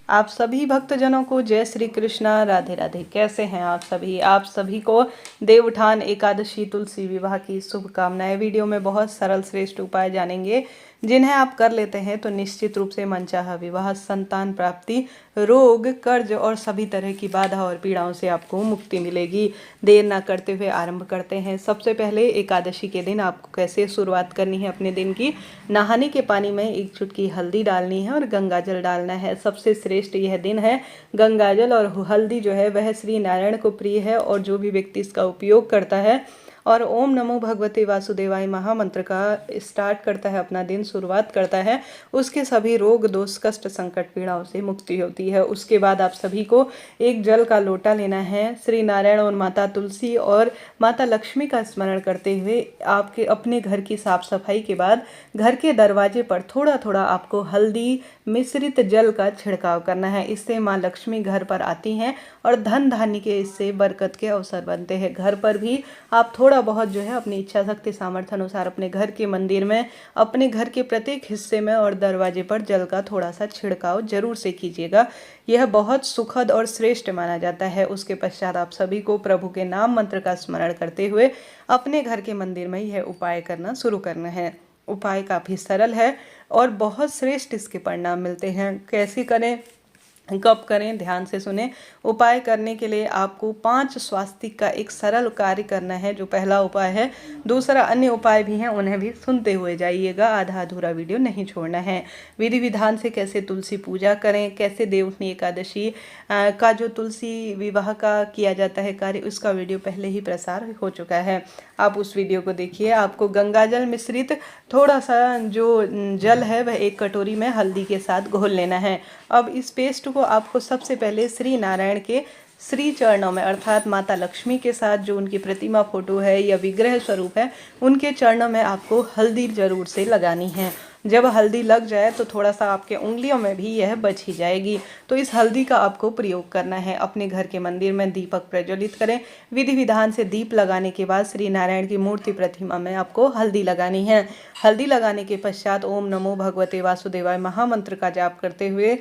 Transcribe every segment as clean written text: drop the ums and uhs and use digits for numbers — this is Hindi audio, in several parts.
आप सभी भक्तजनों को जय श्री कृष्णा, राधे राधे। कैसे हैं आप सभी को देवउठान एकादशी तुलसी विवाह की शुभकामनाएं। वीडियो में बहुत सरल श्रेष्ठ उपाय जानेंगे जिन्हें आप कर लेते हैं तो निश्चित रूप से मनचाहा विवाह, संतान प्राप्ति, रोग, कर्ज और सभी तरह की बाधा और पीड़ाओं से आपको मुक्ति मिलेगी। देर ना करते हुए आरंभ करते हैं। सबसे पहले एकादशी के दिन आपको कैसे शुरुआत करनी है अपने दिन की। नहाने के पानी में 1 चुटकी हल्दी डालनी है और गंगा जल डालना है। सबसे श्रेष्ठ यह दिन है। गंगा जल और हल्दी जो है वह श्री नारायण को प्रिय है और जो भी व्यक्ति इसका उपयोग करता है और ओम नमो भगवते वासुदेवाय महामंत्र का स्टार्ट करता है, अपना दिन शुरुआत करता है, उसके सभी रोग, दोष, कष्ट, संकट, पीड़ाओं से मुक्ति होती है। उसके बाद आप सभी को एक जल का लोटा लेना है। श्री नारायण और माता तुलसी और माता लक्ष्मी का स्मरण करते हुए आपके अपने घर की साफ सफाई के बाद घर के दरवाजे पर थोड़ा थोड़ा आपको हल्दी मिश्रित जल का छिड़काव करना है। इससे माँ लक्ष्मी घर पर आती हैं और धन धान्य के इससे बरकत के अवसर बनते हैं। घर पर भी आप थोड़ा बहुत जो है अपनी इच्छा शक्ति सामर्थ्य अनुसार अपने घर के मंदिर में, अपने घर के प्रत्येक हिस्से में और दरवाजे पर जल का थोड़ा सा छिड़काव जरूर से कीजिएगा। यह बहुत सुखद और श्रेष्ठ माना जाता है। उसके पश्चात आप सभी को प्रभु के नाम मंत्र का स्मरण करते हुए अपने घर के मंदिर में यह उपाय करना शुरू करना है। उपाय काफ़ी सरल है और बहुत श्रेष्ठ इसके परिणाम मिलते हैं। कैसे करें, कब करें, ध्यान से सुने। उपाय करने के लिए आपको 5 स्वास्तिक का एक सरल कार्य करना है, जो पहला उपाय है। दूसरा अन्य उपाय भी हैं, उन्हें भी सुनते हुए जाइएगा, आधा अधूरा वीडियो नहीं छोड़ना है। विधि विधान से कैसे तुलसी पूजा करें, कैसे देवउठनी एकादशी का जो तुलसी विवाह का किया जाता है कार्य, उसका वीडियो पहले ही प्रसार हो चुका है, आप उस वीडियो को देखिए। आपको गंगा जल मिश्रित थोड़ा सा जो जल है वह 1 कटोरी में हल्दी के साथ घोल लेना है। अब इस पेस्ट को आपको सबसे पहले श्री नारायण के श्री चरणों में, अर्थात माता लक्ष्मी के साथ जो उनकी प्रतिमा, फोटो है या विग्रह स्वरूप है, उनके चरणों में आपको हल्दी जरूर से लगानी है। जब हल्दी लग जाए तो थोड़ा सा आपके उंगलियों में भी यह बच ही जाएगी, तो इस हल्दी का आपको प्रयोग करना है। अपने घर के मंदिर में दीपक प्रज्वलित करें। विधि विधान से दीप लगाने के बाद श्री नारायण की मूर्ति प्रतिमा में आपको हल्दी लगानी है। हल्दी लगाने के पश्चात ओम नमो भगवते वासुदेवाय महामंत्र का जाप करते हुए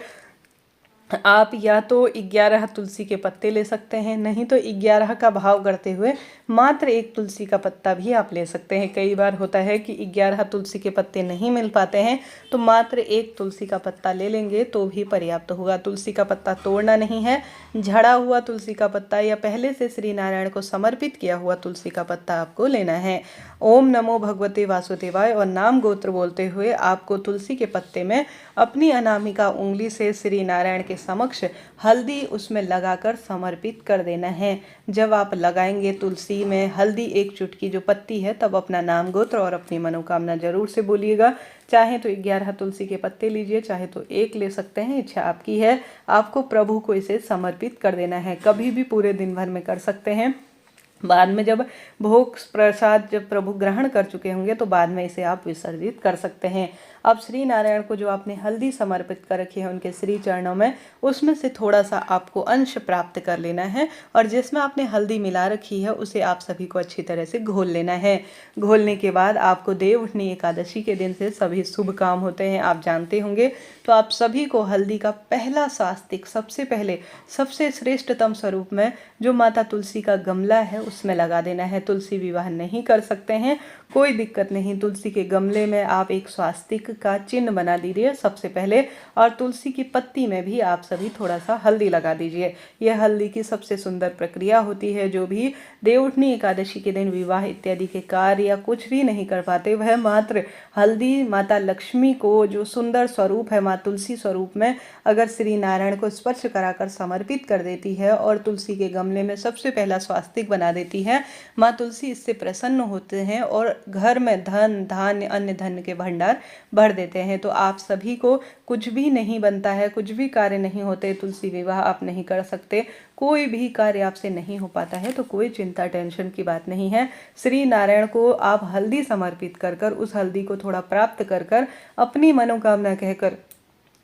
आप या तो 11 तुलसी के पत्ते ले सकते हैं, नहीं तो 11 का भाव करते हुए मात्र 1 तुलसी का पत्ता भी आप ले सकते हैं। कई बार होता है कि 11 तुलसी के पत्ते नहीं मिल पाते हैं, तो मात्र 1 तुलसी का पत्ता ले लेंगे तो भी पर्याप्त होगा। तुलसी का पत्ता तोड़ना नहीं है। झड़ा हुआ तुलसी का पत्ता या पहले से श्री नारायण को समर्पित किया हुआ तुलसी का पत्ता आपको लेना है। ओम नमो भगवते वासुदेवाय और नाम गोत्र बोलते हुए आपको तुलसी के पत्ते में अपनी अनामिका उंगली से श्री नारायण के समक्ष हल्दी उसमें लगाकर समर्पित कर देना है। जब आप लगाएंगे तुलसी में हल्दी 1 चुटकी जो पत्ती है, तब अपना नाम गोत्र और अपनी मनोकामना जरूर से बोलिएगा। चाहे तो 11 तुलसी के पत्ते लीजिए, चाहे तो 1 ले सकते हैं, इच्छा आपकी है। आपको प्रभु को इसे समर्पित कर देना है। कभी भी पूरे दिन भर में कर सकते हैं। बाद में जब भोग प्रसाद जब प्रभु ग्रहण कर चुके होंगे तो बाद में इसे आप विसर्जित कर सकते हैं। अब श्री नारायण को जो आपने हल्दी समर्पित कर रखी है उनके श्री चरणों में, उसमें से थोड़ा सा आपको अंश प्राप्त कर लेना है और जिसमें आपने हल्दी मिला रखी है उसे आप सभी को अच्छी तरह से घोल लेना है। घोलने के बाद आपको देवउठनी एकादशी के दिन से सभी शुभ काम होते हैं, आप जानते होंगे। तो आप सभी को हल्दी का पहला स्वास्तिक सबसे पहले सबसे श्रेष्ठतम स्वरूप में जो माता तुलसी का गमला है उसमें लगा देना है। तुलसी विवाह नहीं कर सकते हैं, कोई दिक्कत नहीं। तुलसी के गमले में आप एक स्वास्तिक का चिन्ह बना दीजिए सबसे पहले, और तुलसी की पत्ती में भी आप सभी थोड़ा सा हल्दी लगा दीजिए। यह हल्दी की सबसे सुंदर प्रक्रिया होती है। जो भी देवउठनी एकादशी के दिन विवाह इत्यादि के कार्य या कुछ भी नहीं कर पाते, वह मात्र हल्दी माता लक्ष्मी को जो सुंदर स्वरूप है माँ तुलसी स्वरूप में, अगर श्री नारायण को स्पर्श कराकर समर्पित कर देती है और तुलसी के गमले में सबसे पहला स्वास्तिक बना देती है, माँ तुलसी इससे प्रसन्न होते हैं और घर में धन धान्य अन्य धन के भंडार भर देते हैं। तो आप सभी को कुछ भी नहीं बनता है, कुछ भी कार्य नहीं होते, तुलसी विवाह आप नहीं कर सकते, कोई भी कार्य आपसे नहीं हो पाता है, तो कोई चिंता टेंशन की बात नहीं है। श्री नारायण को आप हल्दी समर्पित कर कर उस हल्दी को थोड़ा प्राप्त कर कर अपनी मनोकामना कहकर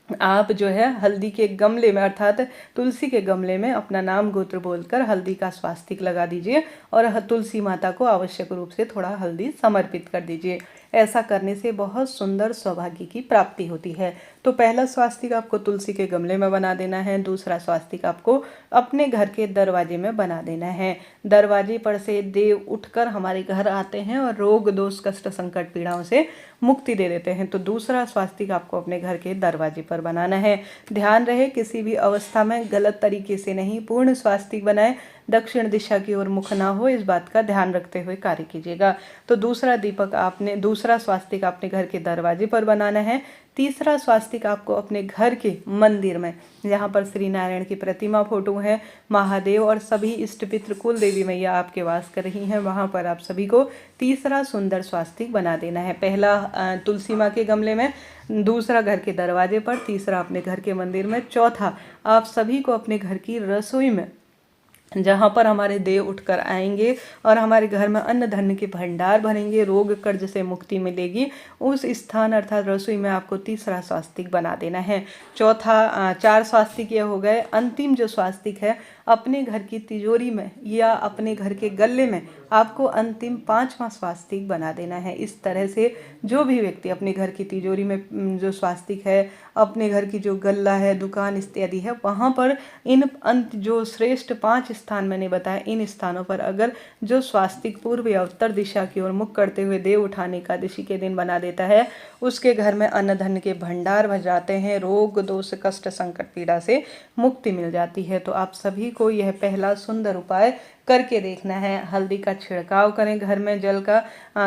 आप जो है हल्दी के गमले में अर्थात तुलसी के गमले में अपना नाम गोत्र बोलकर हल्दी का स्वास्तिक लगा दीजिए और तुलसी माता को आवश्यक रूप से थोड़ा हल्दी समर्पित कर दीजिए। ऐसा करने से बहुत सुंदर सौभाग्य की प्राप्ति होती है। तो पहला स्वास्तिक आपको तुलसी के गमले में बना देना है। दूसरा स्वास्तिक आपको अपने घर के दरवाजे में बना देना है। दरवाजे पर से देव उठकर हमारे घर आते हैं और रोग दोष कष्ट संकट पीड़ाओं से मुक्ति दे देते हैं। तो दूसरा स्वास्तिक आपको अपने घर के दरवाजे पर बनाना है। ध्यान रहे किसी भी अवस्था में गलत तरीके से नहीं, पूर्ण स्वास्तिक बनाए, दक्षिण दिशा की ओर मुख ना हो, इस बात का ध्यान रखते हुए कार्य कीजिएगा। तो दूसरा स्वास्तिक अपने घर के दरवाजे पर बनाना है। तीसरा स्वास्तिक आपको अपने घर के मंदिर में, जहाँ पर श्री नारायण की प्रतिमा फोटो है, महादेव और सभी इष्ट पितृ कुल देवी मैया आपके वास कर रही हैं, वहाँ पर आप सभी को तीसरा सुंदर स्वास्तिक बना देना है। पहला तुलसी माँ के गमले में, दूसरा घर के दरवाजे पर, तीसरा अपने घर के मंदिर में, चौथा आप सभी को अपने घर की रसोई में, जहाँ पर हमारे देव उठकर आएंगे और हमारे घर में अन्न धन के भंडार भरेंगे, रोग कर्ज से मुक्ति मिलेगी, उस स्थान अर्थात रसोई में आपको तीसरा स्वास्तिक बना देना है। चार स्वास्तिक ये हो गए। अंतिम जो स्वास्तिक है, अपने घर की तिजोरी में या अपने घर के गल्ले में आपको अंतिम पांचवा स्वास्तिक बना देना है। इस तरह से जो भी व्यक्ति अपने घर की तिजोरी में जो स्वास्तिक है, अपने घर की जो गल्ला है, दुकान इत्यादि है, वहाँ पर इन जो श्रेष्ठ 5 स्थान मैंने बताया, इन स्थानों पर अगर जो स्वास्तिक पूर्व या उत्तर दिशा की ओर मुख करते हुए देव उठान एकादशी के दिन बना देता है, उसके घर में अन्न धन के भंडार भर जाते हैं, रोग दोष कष्ट संकट पीड़ा से मुक्ति मिल जाती है। तो आप सभी को यह पहला सुंदर उपाय करके देखना है। हल्दी का छिड़काव करें घर में, जल का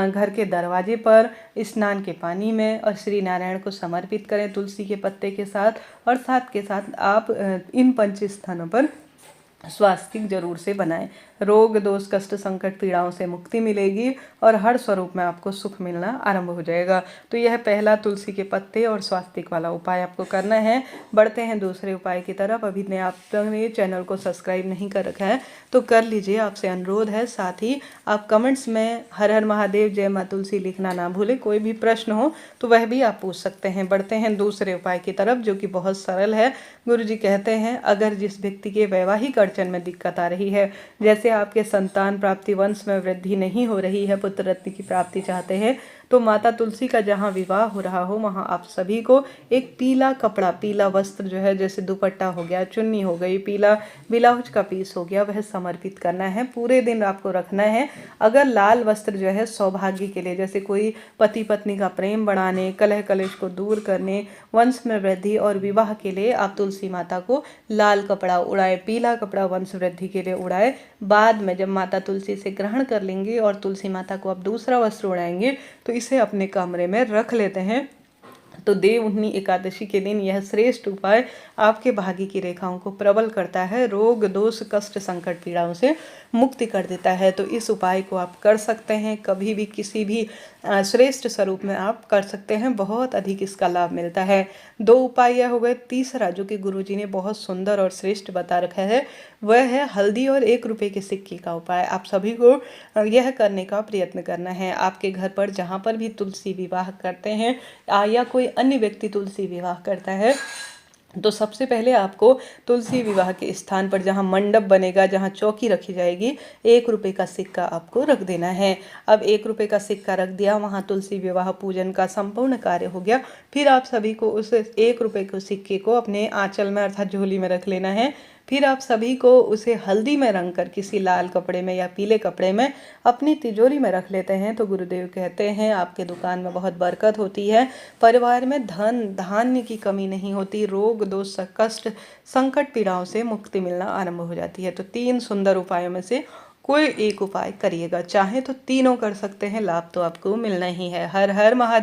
घर के दरवाजे पर, स्नान के पानी में, और श्री नारायण को समर्पित करें तुलसी के पत्ते के साथ, और साथ के साथ आप इन 5 स्थानों पर स्वास्तिक जरूर से बनाएं। रोग दोष कष्ट संकट पीड़ाओं से मुक्ति मिलेगी और हर स्वरूप में आपको सुख मिलना आरंभ हो जाएगा। तो यह पहला तुलसी के पत्ते और स्वास्तिक वाला उपाय आपको करना है। बढ़ते हैं दूसरे उपाय की तरफ। अभी ने आपने चैनल को सब्सक्राइब नहीं कर रखा है तो कर लीजिए, आपसे अनुरोध है। साथ ही आप कमेंट्स में हर हर महादेव जय माँ तुलसी लिखना ना भूलें। कोई भी प्रश्न हो तो वह भी आप पूछ सकते हैं। बढ़ते हैं दूसरे उपाय की तरफ, जो कि बहुत सरल है। गुरु जी कहते हैं, अगर जिस व्यक्ति के वैवाहिक अड़चन में दिक्कत आ रही है, जैसे आपके संतान प्राप्ति, वंश में वृद्धि नहीं हो रही है, पुत्र रत्न की प्राप्ति चाहते हैं, तो माता तुलसी का जहाँ विवाह हो रहा हो वहाँ आप सभी को एक पीला कपड़ा, पीला वस्त्र जो है, जैसे दुपट्टा हो गया, चुन्नी हो गई, पीला ब्लाउज का पीस हो गया, वह समर्पित करना है। पूरे दिन आपको रखना है। अगर लाल वस्त्र जो है सौभाग्य के लिए, जैसे कोई पति पत्नी का प्रेम बढ़ाने, कलह कलेश को दूर करने, वंश में वृद्धि और विवाह के लिए आप तुलसी माता को लाल कपड़ा उड़ाए, पीला कपड़ा वंश वृद्धि के लिए उड़ाए। बाद में जब माता तुलसी से ग्रहण कर लेंगे और तुलसी माता को आप दूसरा वस्त्र उड़ाएंगे तो इसे अपने कमरे में रख लेते हैं। तो देवउठनी एकादशी के दिन यह श्रेष्ठ उपाय आपके भाग्य की रेखाओं को प्रबल करता है, रोग दोष कष्ट संकट पीड़ाओं से मुक्ति कर देता है। तो इस उपाय को आप कर सकते हैं, कभी भी किसी भी श्रेष्ठ स्वरूप में आप कर सकते हैं, बहुत अधिक इसका लाभ मिलता है। 2 उपाय यह हो गए। तीसरा जो कि गुरुजी ने बहुत सुंदर और श्रेष्ठ बता रखा है, वह है हल्दी और 1 रुपये के सिक्के का उपाय। आप सभी को यह करने का प्रयत्न करना है। आपके घर पर जहाँ पर भी तुलसी विवाह करते हैं या कोई अन्य व्यक्ति तुलसी विवाह करता है, तो सबसे पहले आपको तुलसी विवाह के स्थान पर जहाँ मंडप बनेगा, जहाँ चौकी रखी जाएगी, 1 रुपये का सिक्का आपको रख देना है। अब 1 रुपये का सिक्का रख दिया, वहाँ तुलसी विवाह पूजन का संपूर्ण कार्य हो गया। फिर आप सभी को उस 1 रुपये के सिक्के को अपने आंचल में अर्थात झोली में रख लेना है। फिर आप सभी को उसे हल्दी में रंग कर किसी लाल कपड़े में या पीले कपड़े में अपनी तिजोरी में रख लेते हैं। तो गुरुदेव कहते हैं आपके दुकान में बहुत बरकत होती है, परिवार में धन धान्य की कमी नहीं होती, रोग दोष कष्ट संकट पीड़ाओं से मुक्ति मिलना आरंभ हो जाती है। तो 3 सुंदर उपायों में से कोई एक उपाय करिएगा, चाहे तो तीनों कर सकते हैं, लाभ तो आपको मिलना ही है। हर हर महादेव।